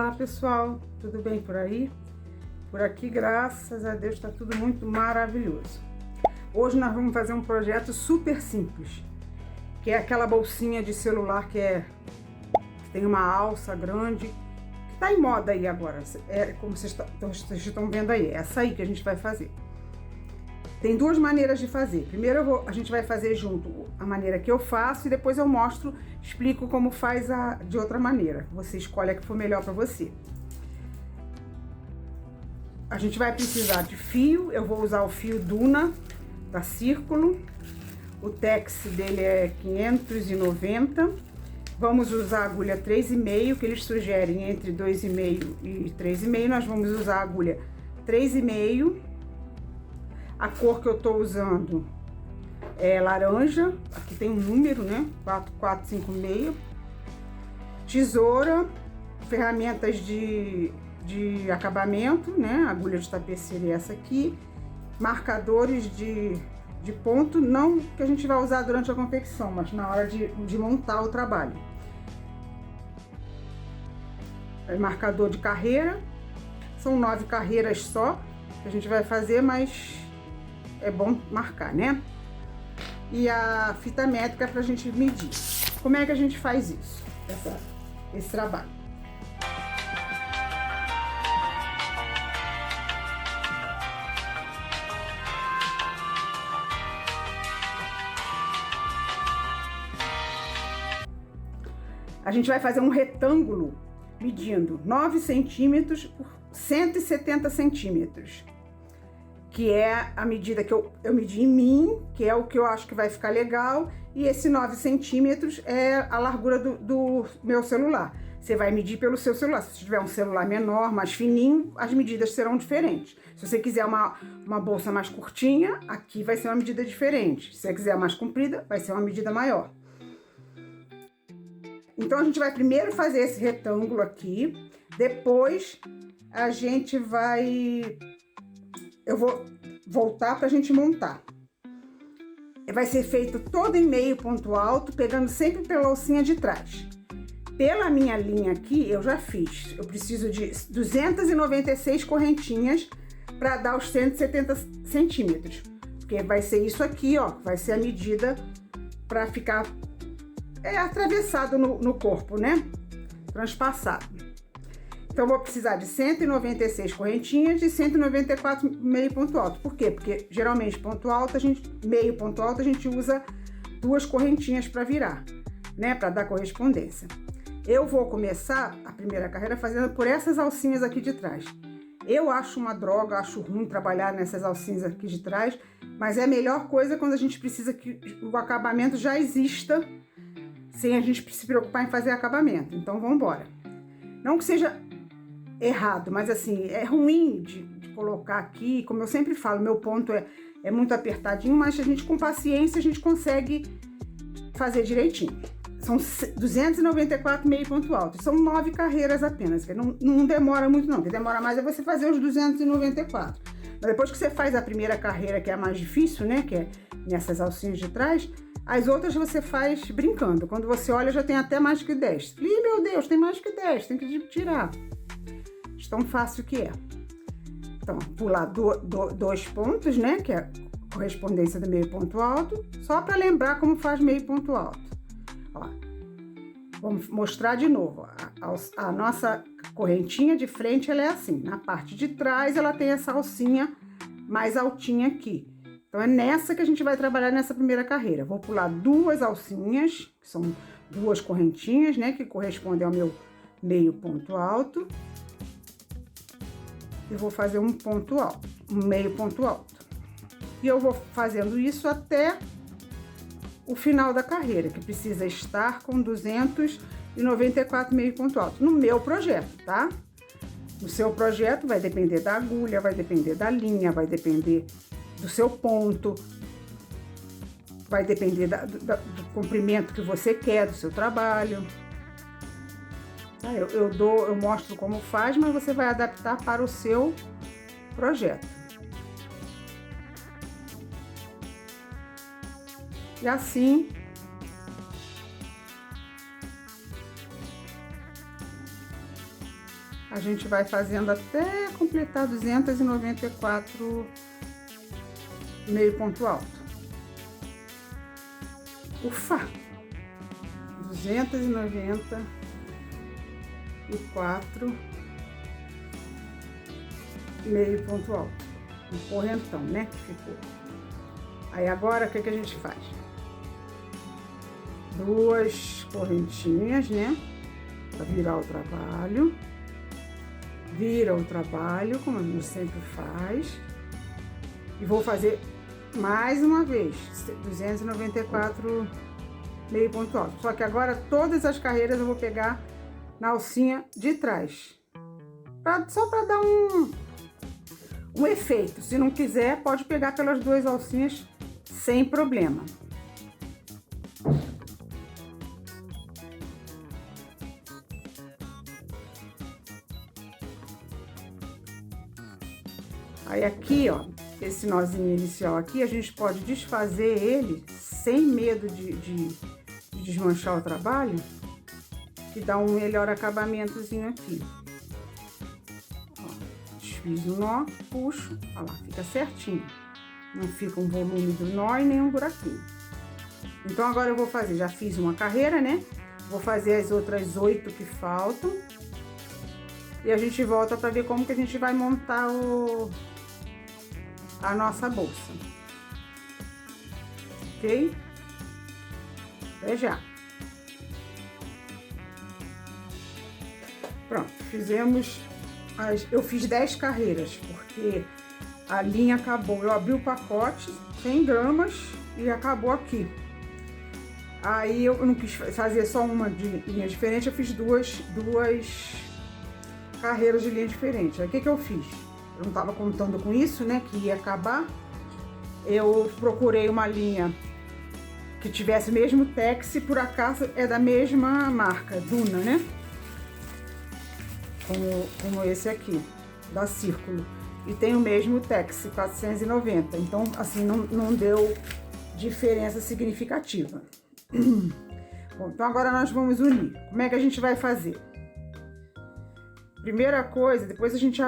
Olá pessoal, tudo bem por aí? Por aqui, graças a Deus, está tudo muito maravilhoso. Hoje nós vamos fazer um projeto super simples, que é aquela bolsinha de celular que tem uma alça grande, que está em moda aí agora, como vocês estão vendo aí, é essa aí que a gente vai fazer. Tem duas maneiras de fazer. Primeiro a gente vai fazer junto a maneira que eu faço e depois eu explico como faz de outra maneira. Você escolhe a que for melhor para você. A gente vai precisar de fio, eu vou usar o fio Duna da Círculo. O tex dele é 590. Vamos usar a agulha 3,5, que eles sugerem entre 2,5 e 3,5. Nós vamos usar a agulha 3,5. A cor que eu tô usando é laranja, aqui tem um número, né? 4456. Tesoura, ferramentas de acabamento, né? Agulha de tapeceira é essa aqui. Marcadores de ponto, não que a gente vai usar durante a confecção, mas na hora de montar o trabalho. Marcador de carreira, são 9 carreiras só que a gente vai fazer, mas é bom marcar, né? E a fita métrica pra gente medir. Como é que a gente faz isso? Esse trabalho. A gente vai fazer um retângulo medindo 9 centímetros por 170 centímetros. Que é a medida que eu medi em mim, que é o que eu acho que vai ficar legal, e esse 9 centímetros é a largura do meu celular. Você vai medir pelo seu celular. Se você tiver um celular menor, mais fininho, as medidas serão diferentes. Se você quiser uma bolsa mais curtinha, aqui vai ser uma medida diferente. Se você quiser mais comprida, vai ser uma medida maior. Então a gente vai primeiro fazer esse retângulo aqui, depois a gente vai... Eu vou voltar para a gente montar. Vai ser feito todo em meio ponto alto, pegando sempre pela alcinha de trás. Pela minha linha aqui, eu já fiz. Eu preciso de 296 correntinhas para dar os 170 centímetros. Porque vai ser isso aqui, ó. Vai ser a medida para ficar atravessado no corpo, né? Transpassado. Então, eu vou precisar de 196 correntinhas e 194 meio ponto alto. Por quê? Porque geralmente meio ponto alto a gente usa 2 correntinhas para virar, né? Para dar correspondência. Eu vou começar a primeira carreira fazendo por essas alcinhas aqui de trás. Eu acho uma droga, acho ruim trabalhar nessas alcinhas aqui de trás, mas é a melhor coisa quando a gente precisa que o acabamento já exista, sem a gente se preocupar em fazer acabamento. Então, vamos embora. Não que seja errado, mas assim, é ruim de colocar aqui, como eu sempre falo, meu ponto é muito apertadinho, mas a gente com paciência a gente consegue fazer direitinho. São 294 meio ponto alto, são 9 carreiras apenas, não demora muito não, o que demora mais é você fazer os 294. Mas depois que você faz a primeira carreira, que é a mais difícil, né, que é nessas alcinhas de trás, as outras você faz brincando. Quando você olha, já tem até mais que 10. Ih, meu Deus, tem mais que 10, tem que tirar. Tão fácil que é. Então, pular 2 pontos, né? Que é a correspondência do meio ponto alto, só para lembrar como faz meio ponto alto. Ó, vamos mostrar de novo. A nossa correntinha de frente, ela é assim. Na parte de trás, ela tem essa alcinha mais altinha aqui. Então, é nessa que a gente vai trabalhar nessa primeira carreira. Vou pular 2 alcinhas, que são 2 correntinhas, né? Que correspondem ao meu meio ponto alto. Eu vou fazer um ponto alto, um meio ponto alto. E eu vou fazendo isso até o final da carreira, que precisa estar com 294 meio ponto alto. No meu projeto, tá? No seu projeto vai depender da agulha, vai depender da linha, vai depender do seu ponto, vai depender do comprimento que você quer do seu trabalho. Eu mostro como faz, mas você vai adaptar para o seu projeto. E assim a gente vai fazendo até completar 294 meio ponto alto. Ufa! 294 meio ponto alto. Um correntão, né? Que ficou. Aí agora o que a gente faz? Duas correntinhas, né? Para virar o trabalho. Vira o trabalho, como a gente sempre faz. E vou fazer mais uma vez, 294 meio ponto alto. Só que agora todas as carreiras eu vou pegar na alcinha de trás. Só para dar um efeito. Se não quiser, pode pegar pelas duas alcinhas sem problema. Aí aqui, ó, esse nozinho inicial aqui, a gente pode desfazer ele sem medo de desmanchar o trabalho e dar um melhor acabamentozinho aqui. Ó, desfiz o nó, puxo, ó lá, fica certinho. Não fica um volume do nó e nem um buraquinho. Então agora eu vou fazer, já fiz uma carreira, né? Vou fazer as outras 8 que faltam. E a gente volta para ver como que a gente vai montar a nossa bolsa. Ok? Até já. Pronto, fizemos... Eu fiz 10 carreiras, porque a linha acabou. Eu abri o pacote, 100 gramas, e acabou aqui. Aí eu não quis fazer só uma de linha diferente, eu fiz duas carreiras de linha diferente. Aí o que eu fiz? Eu não estava contando com isso, né, que ia acabar. Eu procurei uma linha que tivesse o mesmo tex, por acaso é da mesma marca, Duna, né? Como esse aqui, da Círculo. E tem o mesmo tex, 490. Então, assim, não deu diferença significativa. Bom, então agora nós vamos unir. Como é que a gente vai fazer? Primeira coisa, depois a gente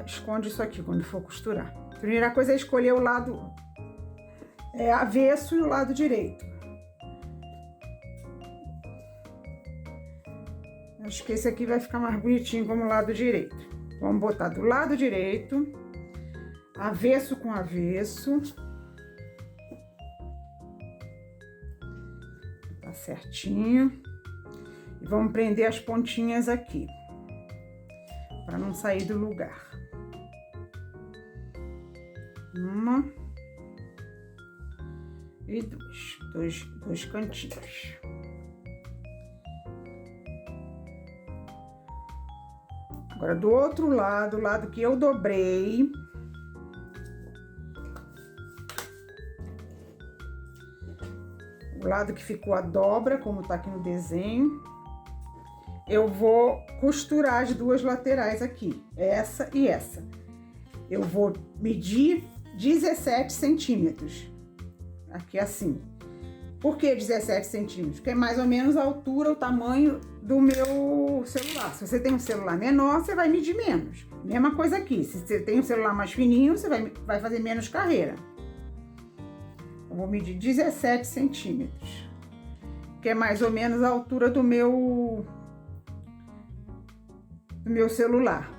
esconde isso aqui quando for costurar. Primeira coisa é escolher o lado avesso e o lado direito. Acho que esse aqui vai ficar mais bonitinho como o lado direito. Vamos botar do lado direito, avesso com avesso. Tá certinho. E vamos prender as pontinhas aqui, para não sair do lugar. Uma e dois cantinhos. Agora do outro lado, o lado que eu dobrei, o lado que ficou a dobra, como tá aqui no desenho, eu vou costurar as duas laterais aqui, essa e essa. Eu vou medir 17 centímetros, aqui assim. Por que 17 centímetros? Porque é mais ou menos a altura, o tamanho do meu celular. Se você tem um celular menor, você vai medir menos. Mesma coisa aqui, se você tem um celular mais fininho, você vai fazer menos carreira. Eu vou medir 17 centímetros, que é mais ou menos a altura do meu celular.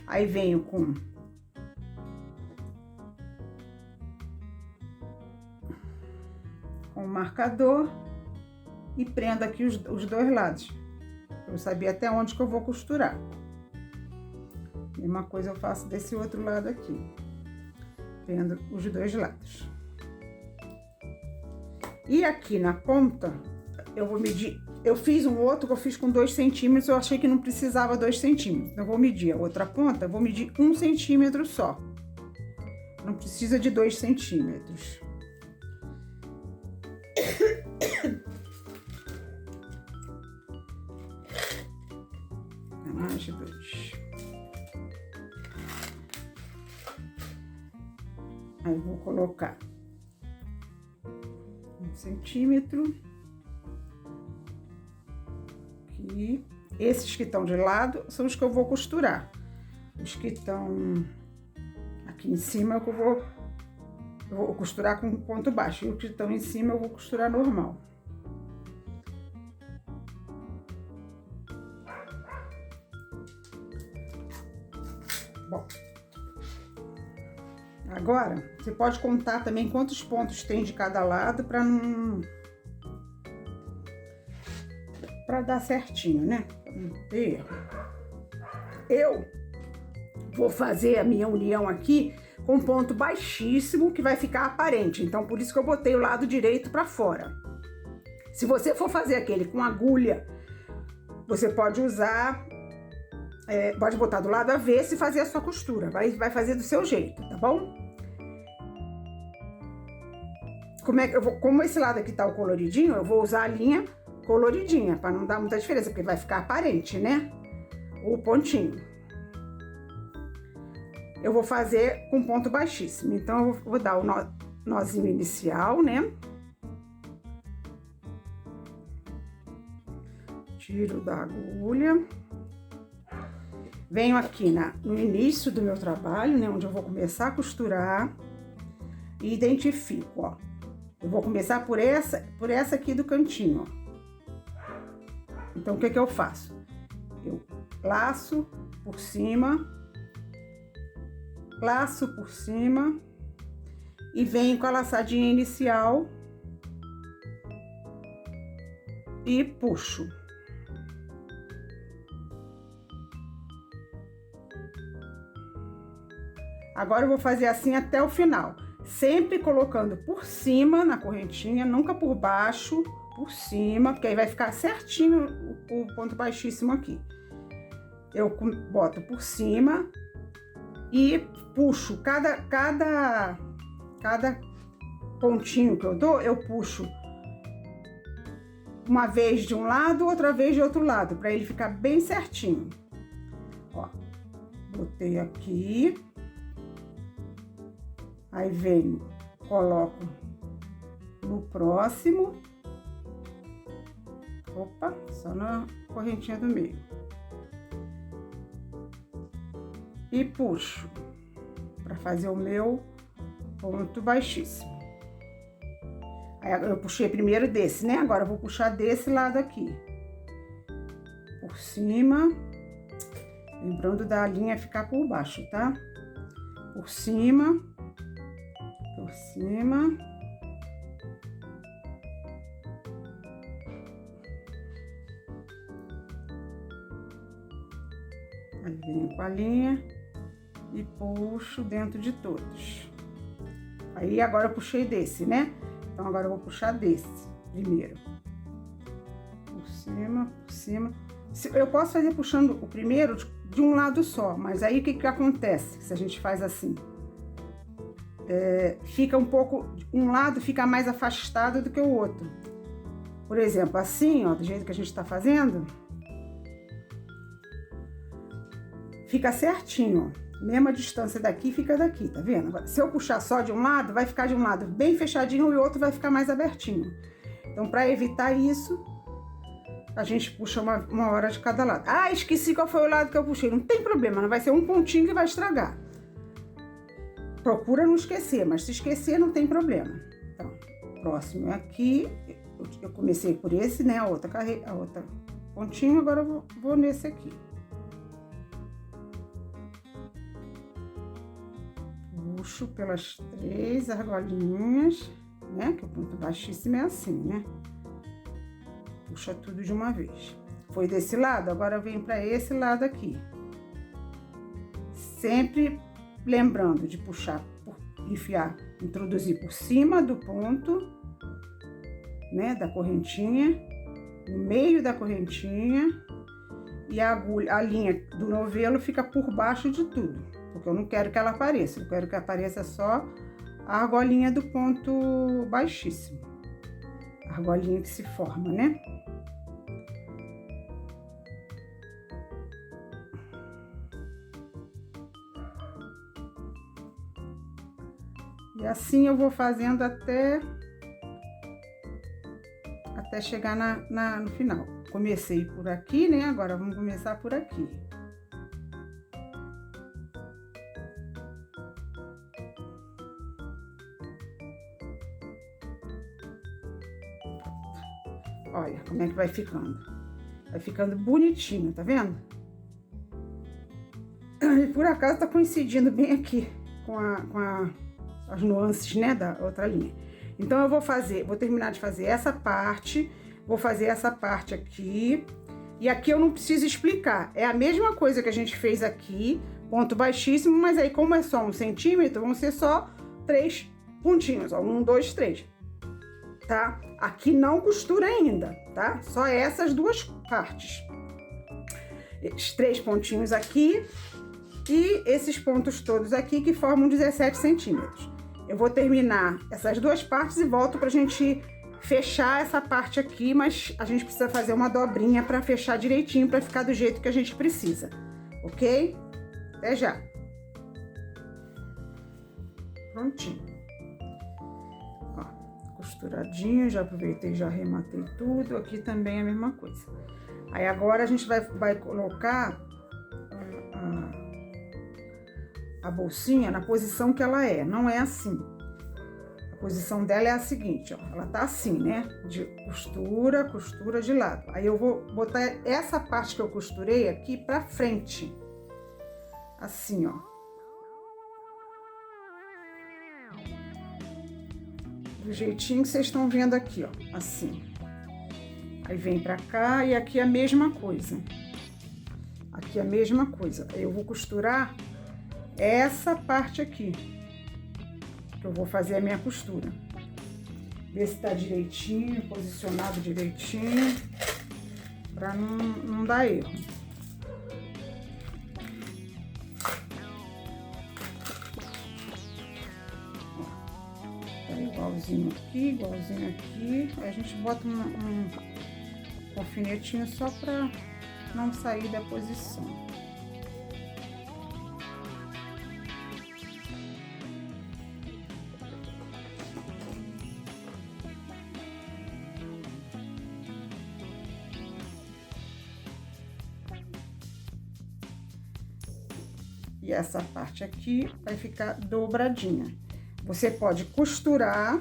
Aí venho com o marcador e prendo aqui os dois lados, pra eu saber até onde que eu vou costurar. Mesma coisa eu faço desse outro lado aqui, prendo os dois lados. E aqui na ponta, eu vou medir. Eu fiz um outro que eu fiz com 2 centímetros, eu achei que não precisava 2 centímetros. Eu vou medir a outra ponta, eu vou medir 1 centímetro só. Não precisa de 2 centímetros. Mais de 2. Aí vou colocar 1 centímetro aqui Esses que estão de lado são os que eu vou costurar. Os que estão aqui em cima eu vou costurar com ponto baixo. E os que estão em cima eu vou costurar normal. Bom, agora você pode contar também quantos pontos tem de cada lado para dar certinho, né? Pra não ter erro. Eu vou fazer a minha união aqui com ponto baixíssimo, que vai ficar aparente. Então, por isso que eu botei o lado direito para fora. Se você for fazer aquele com agulha, você pode usar, pode botar do lado avesso e fazer a sua costura. Vai fazer do seu jeito, tá bom? Como esse lado aqui tá o coloridinho, eu vou usar a linha coloridinha, para não dar muita diferença, porque vai ficar aparente, né? O pontinho. Eu vou fazer com ponto baixíssimo. Então, eu vou dar o nozinho inicial, né? Tiro da agulha. Venho aqui no início do meu trabalho, né? Onde eu vou começar a costurar. E identifico, ó. Eu vou começar por essa aqui do cantinho, ó. Então, o que eu faço? Eu laço por cima, laço por cima e venho com a laçadinha inicial e puxo. Agora eu vou fazer assim até o final, sempre colocando por cima na correntinha, nunca por baixo, por cima, porque aí vai ficar certinho o ponto baixíssimo aqui. Eu boto por cima e puxo cada pontinho que eu dou, eu puxo uma vez de um lado, outra vez de outro lado, para ele ficar bem certinho. Ó, botei aqui, aí venho, coloco no próximo. Opa, só na correntinha do meio. E puxo para fazer o meu ponto baixíssimo. Aí eu puxei primeiro desse, né? Agora eu vou puxar desse lado aqui. Por cima. Lembrando da linha ficar por baixo, tá? Por cima. Por cima. Aí venho com a linha e puxo dentro de todos. Aí agora eu puxei desse, né? Então agora eu vou puxar desse primeiro. Por cima, por cima. Eu posso fazer puxando o primeiro de um lado só, mas aí o que acontece se a gente faz assim? Fica um lado fica mais afastado do que o outro. Por exemplo, assim, ó, do jeito que a gente tá fazendo, fica certinho, ó. Mesma distância daqui, fica daqui, tá vendo? Agora, se eu puxar só de um lado, vai ficar de um lado bem fechadinho e o outro vai ficar mais abertinho. Então, para evitar isso, a gente puxa uma hora de cada lado. Ah, esqueci qual foi o lado que eu puxei. Não tem problema, não vai ser um pontinho que vai estragar. Procura não esquecer, mas se esquecer, não tem problema. Então, o próximo é aqui. Eu comecei por esse, né? A outra pontinho, agora eu vou nesse aqui. Puxo pelas 3 argolinhas, né? Que o ponto baixíssimo é assim, né? Puxa tudo de uma vez. Foi desse lado, agora eu venho para esse lado aqui. Sempre lembrando de puxar, enfiar, introduzir por cima do ponto, né? Da correntinha, no meio da correntinha, e a linha do novelo fica por baixo de tudo. Porque eu não quero que ela apareça, eu quero que apareça só a argolinha do ponto baixíssimo. A argolinha que se forma, né? E assim eu vou fazendo até até chegar no final. Comecei por aqui, né? Agora vamos começar por aqui. Olha como é que vai ficando. Vai ficando bonitinho, tá vendo? E por acaso tá coincidindo bem aqui com as nuances, né, da outra linha. Então eu vou terminar de fazer essa parte, vou fazer essa parte aqui. E aqui eu não preciso explicar, é a mesma coisa que a gente fez aqui, ponto baixíssimo, mas aí como é só 1 centímetro, vão ser só 3 pontinhos, ó, 1, 2, 3, tá? Aqui não costura ainda, tá? Só essas duas partes. Esses 3 pontinhos aqui e esses pontos todos aqui que formam 17 centímetros. Eu vou terminar essas duas partes e volto pra gente fechar essa parte aqui, mas a gente precisa fazer uma dobrinha pra fechar direitinho, pra ficar do jeito que a gente precisa, ok? Até já! Prontinho. Ó, costuradinho, já aproveitei, já arrematei tudo. Aqui também é a mesma coisa. Aí agora a gente vai colocar a bolsinha na posição que ela é, não é assim. A posição dela é a seguinte, ó, ela tá assim, né? De costura, costura de lado. Aí eu vou botar essa parte que eu costurei aqui pra frente. Assim, ó. Do jeitinho que vocês estão vendo aqui, ó, assim. Aí vem pra cá e aqui a mesma coisa. Aqui a mesma coisa. Eu vou costurar essa parte aqui, que eu vou fazer a minha costura. Ver se tá direitinho, posicionado direitinho, pra não dar erro. Tá igualzinho aqui. Aí a gente bota um alfinetinho só pra não sair da posição. E essa parte aqui vai ficar dobradinha. Você pode costurar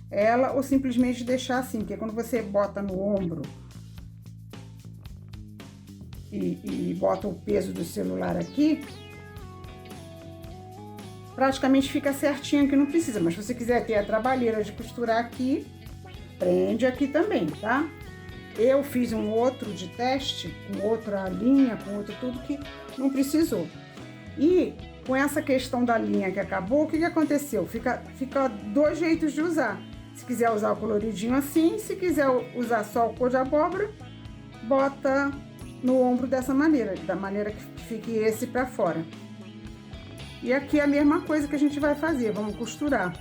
ela ou simplesmente deixar assim, porque quando você bota no ombro e bota o peso do celular aqui, praticamente fica certinho que não precisa. Mas se você quiser ter a trabalheira de costurar aqui, prende aqui também, tá? Eu fiz um outro de teste, com outra linha, com outro tudo que não precisou. E com essa questão da linha que acabou, o que aconteceu? Fica 2 jeitos de usar. Se quiser usar o coloridinho assim, se quiser usar só o cor de abóbora, bota no ombro dessa maneira, da maneira que fique esse pra fora. E aqui é a mesma coisa que a gente vai fazer, vamos costurar.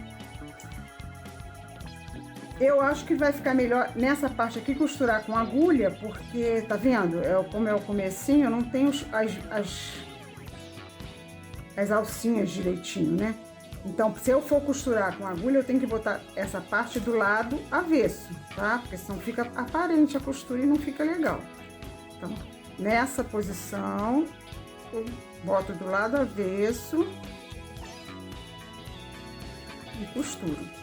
Eu acho que vai ficar melhor nessa parte aqui costurar com agulha, porque, tá vendo? Como é o comecinho, eu não tenho as alcinhas direitinho, né? Então, se eu for costurar com agulha, eu tenho que botar essa parte do lado avesso, tá? Porque senão fica aparente a costura e não fica legal. Então, nessa posição, eu boto do lado avesso e costuro.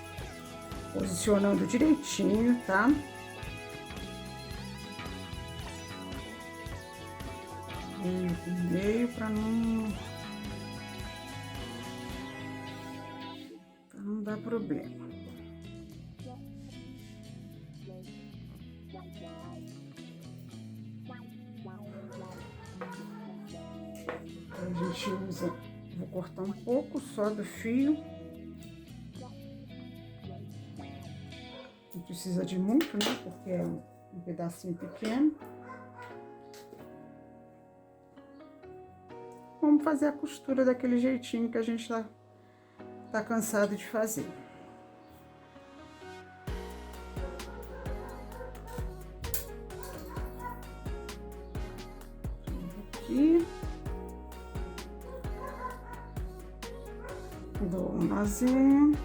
Posicionando direitinho, tá? Meio por meio, pra não dar problema. A gente usa, vou cortar um pouco só do fio. Não precisa de muito, né? Porque é um pedacinho pequeno. Vamos fazer a costura daquele jeitinho que a gente tá cansado de fazer. Aqui. Dou um nozinho.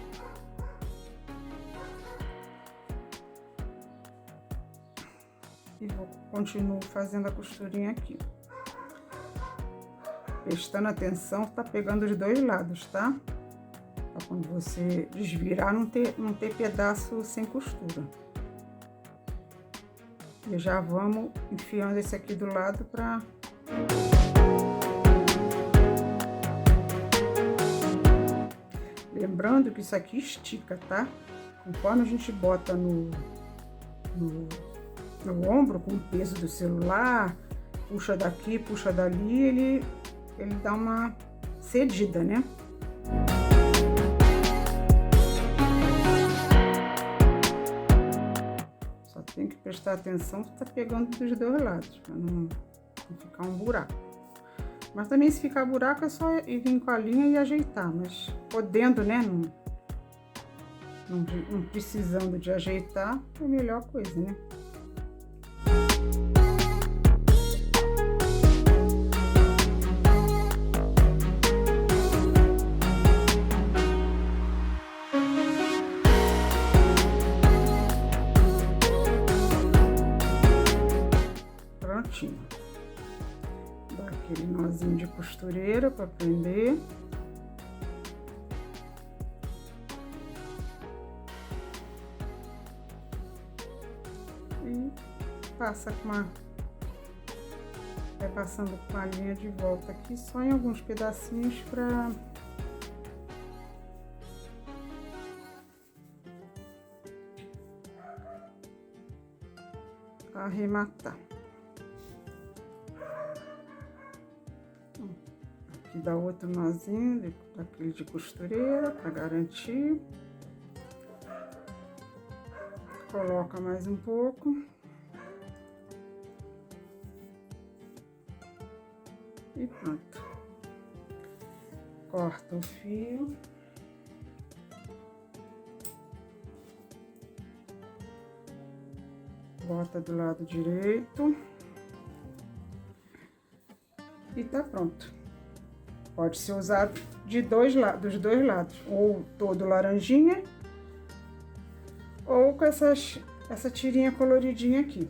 E continuo fazendo a costurinha aqui. Prestando atenção, tá pegando os dois lados, tá? Pra quando você desvirar, não ter pedaço sem costura. E já vamos enfiando esse aqui do lado pra... Lembrando que isso aqui estica, tá? Conforme a gente bota no ombro, com o peso do celular, puxa daqui, puxa dali, ele dá uma cedida, né? Só tem que prestar atenção que tá pegando dos dois lados, pra não ficar um buraco. Mas também se ficar buraco é só ir vir com a linha e ajeitar, mas podendo, né, não precisando de ajeitar, é a melhor coisa, né? Prontinho. Dá aquele nozinho de costureira para prender. E passa com vai passando com a linha de volta aqui, só em alguns pedacinhos para arrematar. Aqui dá outro nozinho daquele de costureira para garantir. Coloca mais um pouco. E pronto. Corta o fio. Bota do lado direito. E tá pronto. Pode ser usado dos dois lados. Ou todo laranjinha, ou com essa tirinha coloridinha aqui.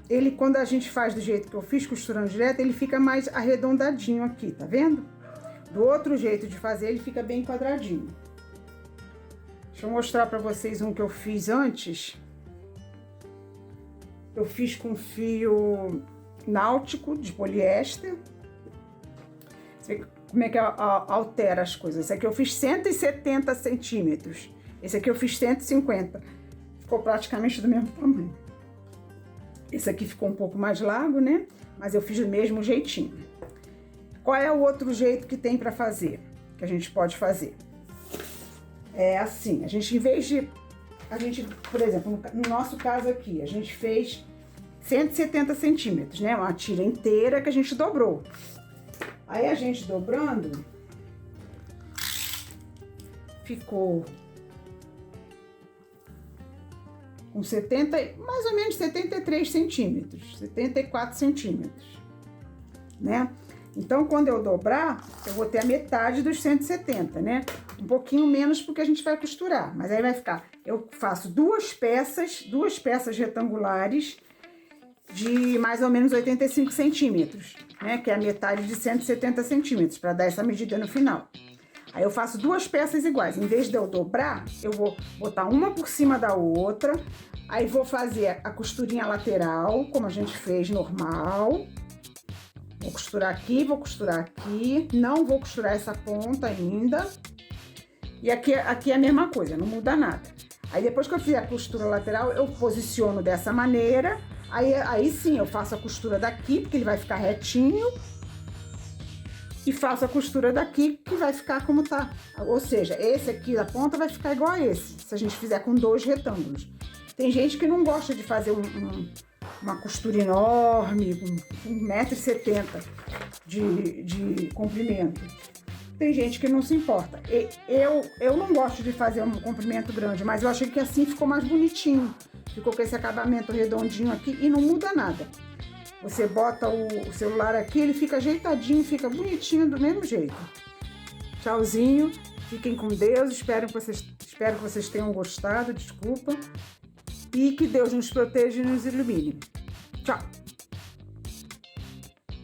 Ele, quando a gente faz do jeito que eu fiz, costurando direto, ele fica mais arredondadinho aqui, tá vendo? Do outro jeito de fazer, ele fica bem quadradinho. Deixa eu mostrar pra vocês um que eu fiz antes. Eu fiz com fio náutico de poliéster. Você vê como é que altera as coisas. Esse aqui eu fiz 170 centímetros. Esse aqui eu fiz 150. Ficou praticamente do mesmo tamanho. Esse aqui ficou um pouco mais largo, né? Mas eu fiz do mesmo jeitinho. Qual é o outro jeito que tem pra fazer? Que a gente pode fazer? É assim, a gente, em vez de... por exemplo, no nosso caso aqui, a gente fez 170 centímetros, né? Uma tira inteira que a gente dobrou. Aí a gente dobrando, ficou com mais ou menos 73 centímetros, 74 centímetros, né? Então, quando eu dobrar, eu vou ter a metade dos 170, né? Um pouquinho menos porque a gente vai costurar, mas aí vai ficar... Eu faço duas peças retangulares de mais ou menos 85 centímetros, né? Que é a metade de 170 centímetros, para dar essa medida no final. Aí eu faço duas peças iguais. Em vez de eu dobrar, eu vou botar uma por cima da outra. Aí vou fazer a costurinha lateral, como a gente fez normal. Vou costurar aqui, vou costurar aqui. Não vou costurar essa ponta ainda. E aqui é a mesma coisa, não muda nada. Aí depois que eu fizer a costura lateral, eu posiciono dessa maneira. Aí sim, eu faço a costura daqui, porque ele vai ficar retinho. E faço a costura daqui, que vai ficar como tá. Ou seja, esse aqui da ponta vai ficar igual a esse, se a gente fizer com dois retângulos. Tem gente que não gosta de fazer uma costura enorme, com 1,70 m de comprimento. Tem gente que não se importa. Eu não gosto de fazer um comprimento grande, mas eu achei que assim ficou mais bonitinho. Ficou com esse acabamento redondinho aqui e não muda nada. Você bota o celular aqui, ele fica ajeitadinho, fica bonitinho do mesmo jeito. Tchauzinho, fiquem com Deus, espero que vocês tenham gostado, desculpa. e que Deus nos proteja e nos ilumine. Tchau!